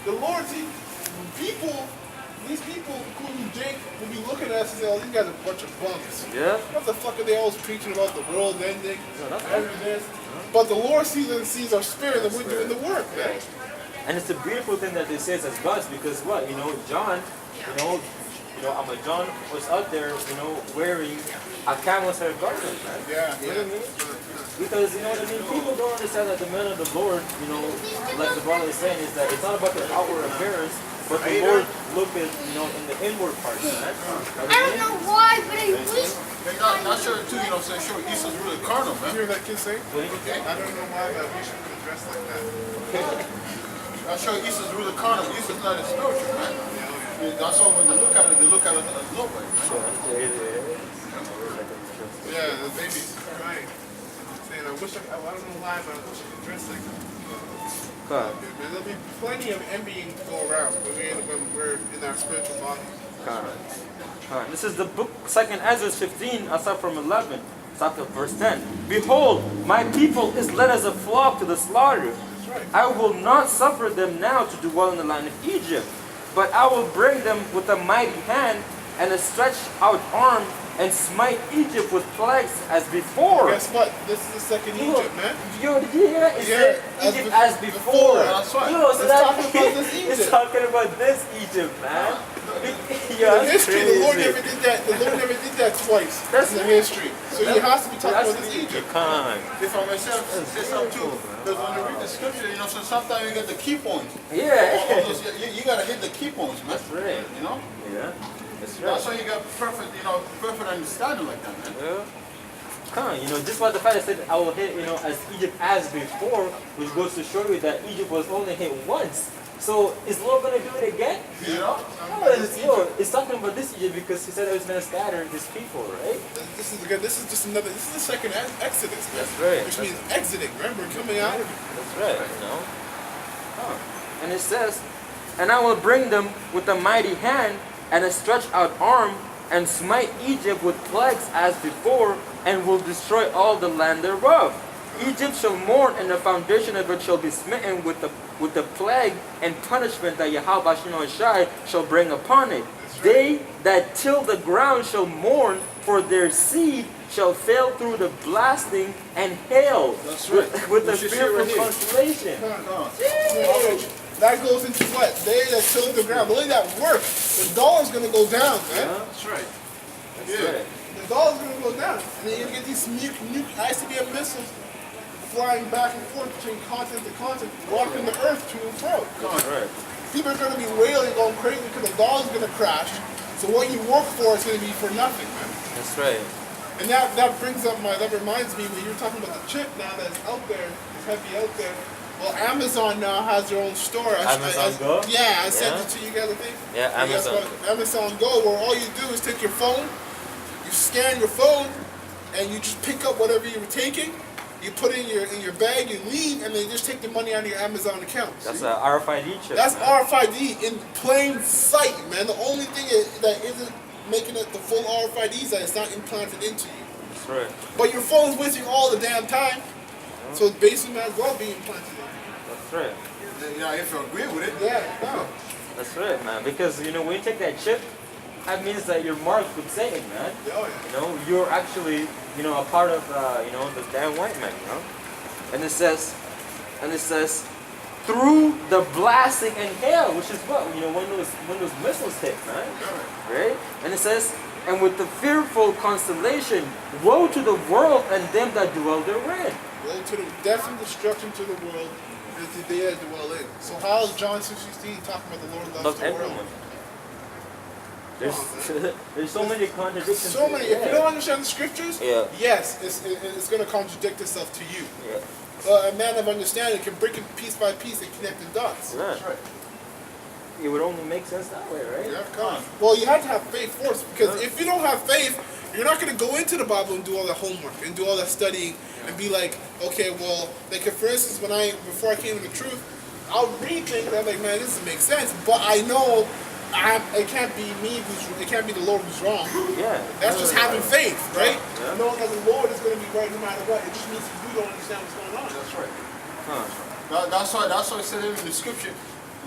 The Lord, see, people, these people, including Jake, will be looking at us and say, oh, these guys are a bunch of bums. Yeah. What the fuck are they always preaching about the world ending? No, that's Everything this. But the Lord sees and sees our spirit and we're doing the work, man. And it's a beautiful thing that they say as God's because what? John, John was out there, wearing a camel's hair garment, man. Yeah. You know what I mean? Because, people don't understand that the men of the Lord, like the brother is saying, is that it's not about the outward appearance, but the Lord look at, in the inward parts, man. I don't know why, but I wish. Not sure too, say sure Esau's really carnal, man. You hear that kid say? Okay. I don't know why, but I wish I could dress like that. Not sure Esau's really carnal. Esau's not as spiritual, man. That's why when they look at it as low, right? Yeah, the baby's crying. Saying, I don't know why, but I wish I could dress like that. There'll be plenty of envying to go around when we're in our spiritual body. Alright, this is the book, 2nd Ezra 15, I start from 11, start to verse 10. Behold, my people is led as a flock to the slaughter. That's right. I will not suffer them now to dwell in the land of Egypt, but I will bring them with a mighty hand and a stretched out arm and smite Egypt with plagues as before. Guess what? This is the second Egypt, man. Yo, did you hear? It said Egypt as before. That's right. Yo, so It's talking about this it's Egypt. talking about this Egypt, man. Yo, In that's history, the Lord crazy. never did that. The Lord never did that twice. That's in the history. So he has to be talking That's about this Egypt. Con. If I myself say something too, because when you read the scripture, so sometimes you get the key points. Yeah. You gotta hit the key points, man. That's right. Yeah. That's right. That's why you got perfect understanding like that, man. Yeah. Con, just by the fact that said I will hit, as Egypt as before, which goes to show you that Egypt was only hit once. So is the Lord gonna do it again? You know? No, it's talking about this Egypt because he said it was gonna scatter his people, right? This is the second Exodus. Man. That's right. Which means exiting. Remember, coming out of it. That's right, And it says, and I will bring them with a mighty hand and a stretched out arm and smite Egypt with plagues as before and will destroy all the land thereof. Egypt shall mourn and the foundation of it shall be smitten with the plague and punishment that Yahweh Shai shall bring upon it. They that till the ground shall mourn, for their seed shall fail through the blasting and hail. That's right. With the We should see fearful right here. constellation. That goes into what? They that tilled the ground. Look at that work. The dollar's going to go down, man. That's right. That's right. The dollar's going to go down. And then you get these nuke ICBM missiles flying back and forth between continent to continent, walking the earth to and fro. Right. People are going to be wailing, going crazy because the dollar's going to crash. So what you work for is going to be for nothing, man. That's right. And that reminds me when you're talking about the chip now that's out there, it's heavy out there. Well, Amazon now has their own store. Amazon Go? Yeah, I sent it to you guys, I think. Yeah, And guess Amazon. what? Amazon Go, where all you do is take your phone, you scan your phone, and you just pick up whatever you were taking. You put it in your bag, you leave, and they just take the money out of your Amazon account. That's an RFID chip. That's man. RFID in plain sight, man. The only thing that isn't making it the full RFID is that it's not implanted into you. That's right. But your phone's with you all the damn time, so it's basically might as well be implanted in you. That's right. Yeah, if you agree with it. Yeah, no. That's right, man. Because when you take that chip, that means that you're marked with Satan, man. Oh, yeah. You're actually, a part of, the damn white man, And it says, through the blasting and hail, which is what, when those missiles hit, man, right? And it says, and with the fearful constellation, woe to the world and them that dwell therein. Woe to the death and destruction to the world and to they that dwell in. So how is John 6:16 talking about the Lord loves Loves the everyone. world? There's so many contradictions. So many. If you don't understand the scriptures, Yeah. yes, it's going to contradict itself to you. Yeah. A man of understanding can break it piece by piece and connect the dots. Yeah. That's right. It would only make sense that way, right? Yeah, come on. Well, you have to have faith first, because if you don't have faith, you're not going to go into the Bible and do all that homework and do all that studying and be like, okay, well, like for instance, before I came to the truth, I'll read things and I'm like, man, this doesn't make sense, but I know it can't be me it can't be the Lord who's wrong. Yeah. That's just having faith, right? Yeah. Knowing that the Lord is going to be right no matter what. It just means we don't understand what's going on. That's right. Huh. That's why it said in the scripture,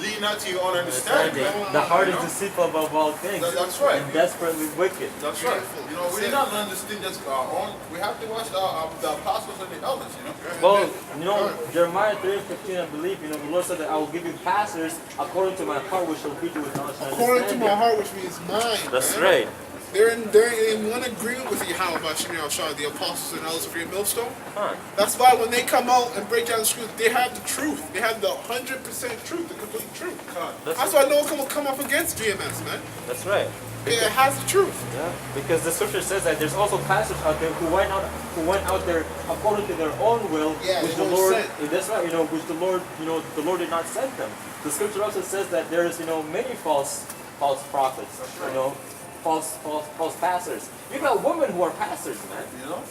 lean not to your own understanding. The heart is deceitful above all things. That's right. And desperately wicked. That's right. You know, we're not learning this thing just our own. We have to watch the apostles and the elders, you know. Well, you know, Jeremiah 3:15, I believe, you know, the Lord said that I will give you pastors according to my heart, which shall feed you with knowledge and According to my understanding. heart, which means mine. That's man. right. They're in one agreement with Yahweh about Shemir Shah, the apostles and elders of Great Millstone. Huh. That's why when they come out and break down the truth, they have the truth. They have the 100% truth, the complete truth. That's why no one can come up against GMS, man. That's right. It has the truth. Yeah, because the scripture says that there's also pastors out there who went out there according to their own will, Yeah, which they the weren't Lord, sent. that's right, you know, which the Lord did not send them. The scripture also says that there is, you know, many false prophets, you know, false pastors. You got women who are pastors, man. You know?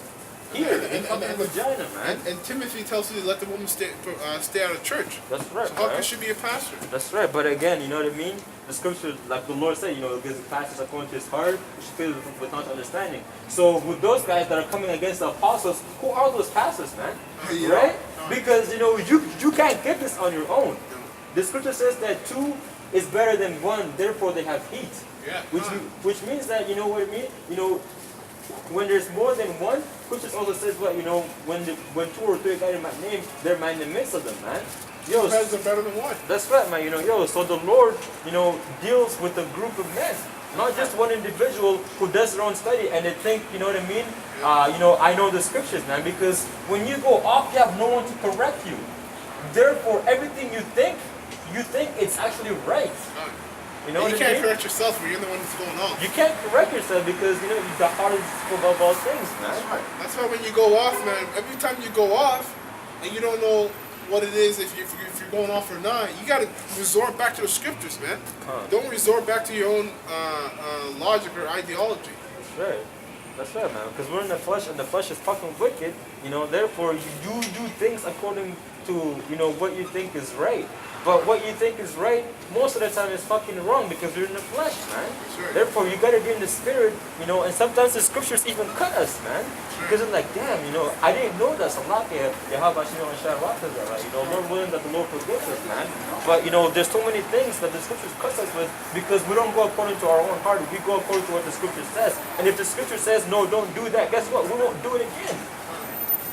Here in fucking vagina, man. And Timothy tells you to let the woman stay out of church. That's right. So how right? can she be a pastor? That's right, but again, you know what I mean? The scripture, like the Lord said, you know, it gives the pastors according to his heart, which fills with not understanding. So with those guys that are coming against the apostles, who are those pastors, man? Yeah. Right? Because, you know, you can't get this on your own. The scripture says that two is better than one, therefore they have heat. Yeah. Which means that, you know what I mean? You know, when there's more than one, scripture also says what, you know, when two or three guys in my name, they're in the midst of them, man. Yo, Two heads are better than one. that's right, man. You know, yo, so the Lord, you know, deals with a group of men, not just one individual who does their own study and they think, you know what I mean? You know, I know the scriptures, man, because when you go off, you have no one to correct you. Therefore, everything you think it's actually right. You know And you what I can't mean? correct yourself when you're the one that's going off. You can't correct yourself because, you know, the heart is above all things, man. That's why when you go off, man, every time you go off and you don't know what it is, if you're going off or not, you got to resort back to the scriptures, man. Don't resort back to your own logic or ideology. That's right. That's right, man. Because we're in the flesh, and the flesh is fucking wicked. You know, therefore you do things according to, you know, what you think is right. But what you think is right, most of the time is fucking wrong because you're in the flesh, man. Sure. Therefore, you gotta be in the spirit, you know. And sometimes the scriptures even cut us, man, because it's like, damn, you know, I didn't know that. So, you know, Lord willing that the Lord forgives us, man. But you know, there's so many things that the scriptures cut us with because we don't go according to our own heart. We go according to what the scripture says. And if the scripture says no, don't do that, guess what? We won't do it again.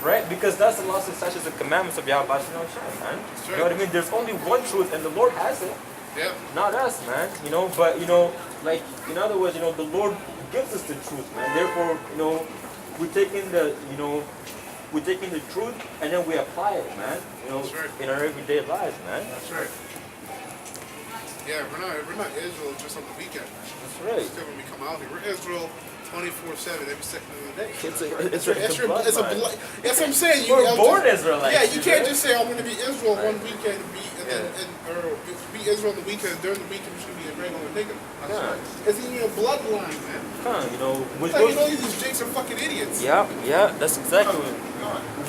Right? Because that's the laws and statutes and commandments of Yahweh man. You know what I mean? There's only one truth and the Lord has it. Yeah. Not us, man. You know, but you know, like in other words, you know, the Lord gives us the truth, man. Therefore, you know, we're taking the truth and then we apply it, man. You know, in our everyday lives, man. That's right. Yeah, we're not Israel just on the weekend. That's right. Still when we come out here, we're Israel 24/7 every second of the day. It's a blood. That's what I'm saying. We're born Israelites. Yeah, you can't just say I'm going to be Israel one weekend or be Israel on the weekend. During the weekend, you should be a regular nigga. It's in your bloodline, man. You know, Like, you know these jakes are fucking idiots. yeah, that's exactly what.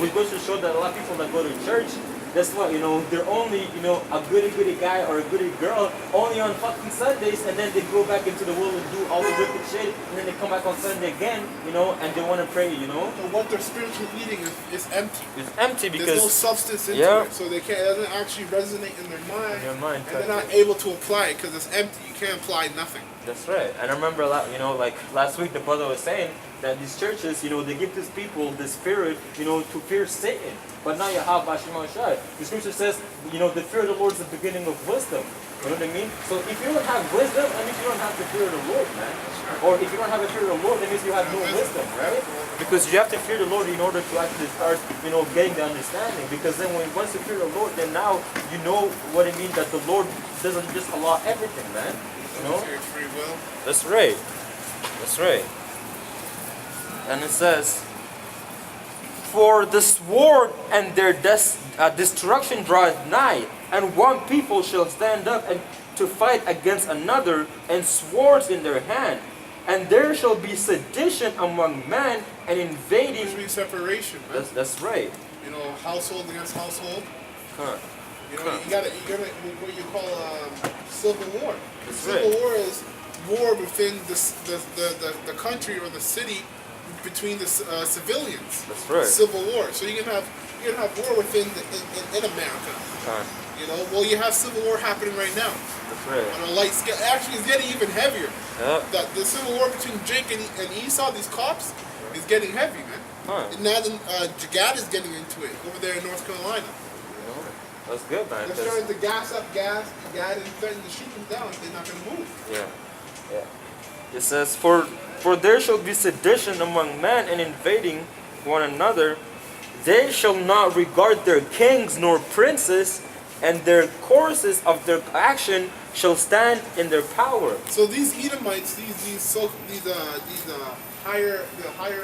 Which goes to show that a lot of people that go to church, that's what, you know, they're only, you know, a goody guy or a goody girl only on fucking Sundays, and then they go back into the world and do all the wicked shit, and then they come back on Sunday again, you know, and they want to pray, you know. So what they're spiritually eating is empty. It's empty because there's no substance into it, so they can't. It doesn't actually resonate in their mind. And they're not able to apply it because it's empty. You can't apply nothing. That's right. And I remember, you know, like last week, the brother was saying that these churches, you know, they give these people the spirit, you know, to fear Satan. But now you have Bashima Shai. The scripture says, you know, the fear of the Lord is the beginning of wisdom. You know what I mean? So if you don't have wisdom, that means you don't have the fear of the Lord, man. Or if you don't have the fear of the Lord, that means you have no wisdom, right? Because you have to fear the Lord in order to actually start, you know, getting the understanding. Because then once you fear the Lord, then now you know what it means that the Lord doesn't just allow everything, man. You know? Free will. That's right. That's right. And it says, for the sword and their destruction draweth nigh, and one people shall stand up and to fight against another, and swords in their hand. And there shall be sedition among men and invading. Which means separation, man. That's right. You know, household against household. You know, Huh. you gotta what you call civil war. That's Civil right. war is war within the country or the city between the civilians. That's right. Civil war. So you can have war within in America. Huh. You You know, well, you have civil war happening right now. That's right. On a light scale, actually, it's getting even heavier. Yeah. The civil war between Jake and Esau, these cops, is getting heavy, man. Huh. And now Jagad is getting into it over there in North Carolina. You know, that's good, man. They're 'cause- starting to gas up Gad and threatening to shoot them down if they're not going to move. Yeah. Yeah. It says, For there shall be sedition among men and invading one another. They shall not regard their kings nor princes, and their courses of their action shall stand in their power. So these Edomites, the higher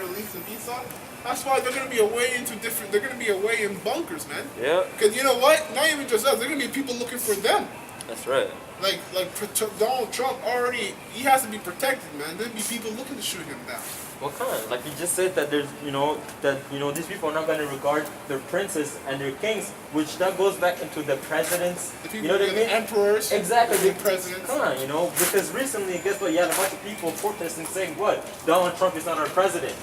elites of Esau, that's why they're gonna be away into different. They're gonna be away in bunkers, man. Yeah, Because you know what? Not even just us. They're gonna be people looking for them. that's right. Like Donald Trump already, he has to be protected, man. There'll be people looking to shoot him down. What kind? Like you just said that there's, these people are not going to regard their princes and their kings, which that goes back into the presidents. The people, You know what I the mean? emperors, Exactly. the presidents. Come on, because recently, guess what? You had a bunch of people protesting saying what? Donald Trump is not our president.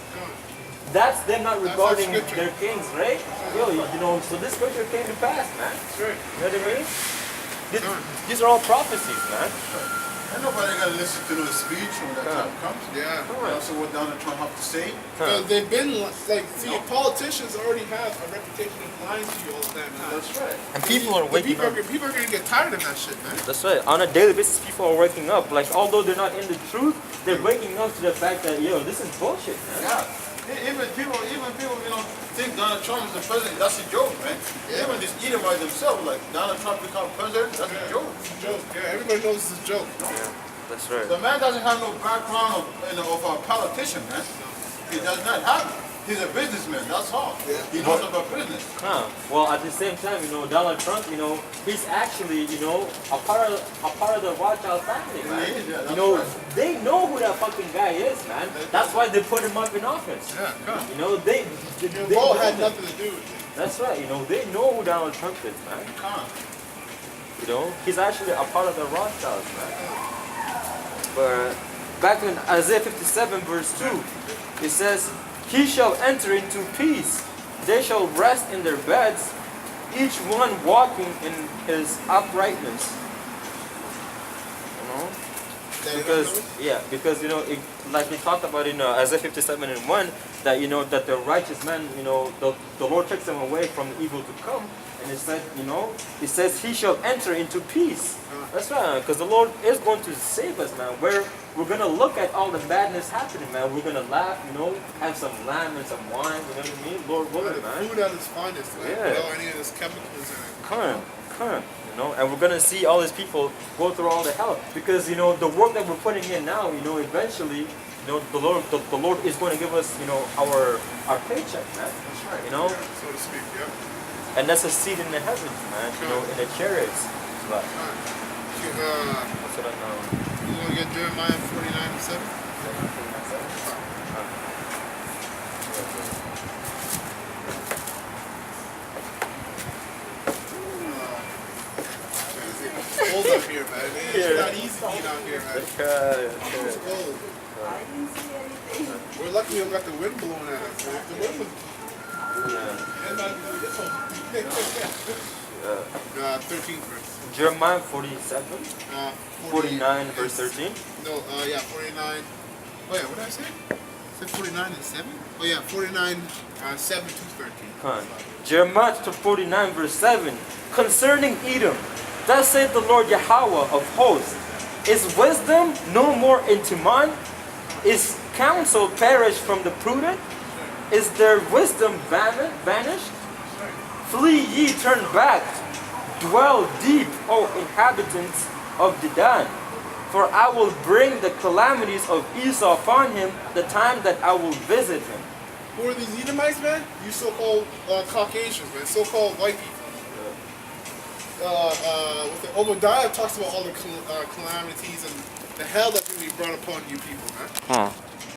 That's them not That's regarding our scripture. their kings, right? Really, so this scripture came to pass, man. That's right. You know what I mean? These are all prophecies, man. And nobody got to listen to the speech when that time comes. Yeah. Also, what Donald Trump have to say. They've been like, see, politicians already have a reputation of lying to you all the time. That's right. And people are waking up. People are gonna get tired of that shit, man. That's right. On a daily basis, people are waking up. Like, although they're not in the truth, they're waking up to the fact that, this is bullshit, man. Yeah. Even people, think Donald Trump is the president. That's a joke, man. Yeah. Even these Edomites themselves, like Donald Trump become president, that's a joke. It's a joke. Yeah, everybody knows it's a joke. That's right. The man doesn't have no background of a politician, man. He does not have it. He's a businessman, that's all. Yeah. He knows about business. Well, at the same time, Donald Trump, he's actually, a part of the Rothschild family, man. He is, yeah, that's right. They know who that fucking guy is, man. That's why they put him up in office. Yeah, come. They Wall know had him. nothing to do with it. That's right. They know who Donald Trump is, man. He's actually a part of the Rothschilds, man. But back in Isaiah 57 verse 2, it says, He shall enter into peace. They shall rest in their beds, each one walking in his uprightness. Because like we talked about in Isaiah 57 and 1, that that the righteous man, the Lord takes them away from the evil to come. And it said, it says he shall enter into peace. That's right, because the Lord is going to save us, man. We're gonna look at all the badness happening, man. We're gonna laugh, have some lamb and some wine, you know what I mean? Lord willing, man. Food at its finest, man. Yeah. Without any of those chemicals in it. Come, and we're gonna see all these people go through all the hell because the work that we're putting in now, eventually, the Lord is going to give us, our paycheck, man. That's right. So to speak, yeah. And that's a seat in the heavens, man. In the chariots. But That's what I know. You want to get Jeremiah 49:7? It's cold up here, man. It's not easy being out here, man. It's cold. I didn't see anything. We're lucky we don't got the wind blowing at us. Man. If the wind was... It might be this one. 13 verse. Jeremiah 47, 49 verse 13. No, 49. Oh yeah, what did I say? I said 49 and 7? Oh yeah, 49, 7 to 13. Jeremiah 49 verse 7. Concerning Edom, thus saith the Lord Yahweh of hosts, is wisdom no more in Teman? Is counsel perished from the prudent? Is their wisdom vanished? Flee ye, turn back, dwell deep, O inhabitants of Dedan. For I will bring the calamities of Esau upon him, the time that I will visit him. Who are these Edomites, man? You so-called Caucasians, man. So-called white people. Obadiah talks about all the calamities and the hell that's going to be brought upon you people, man.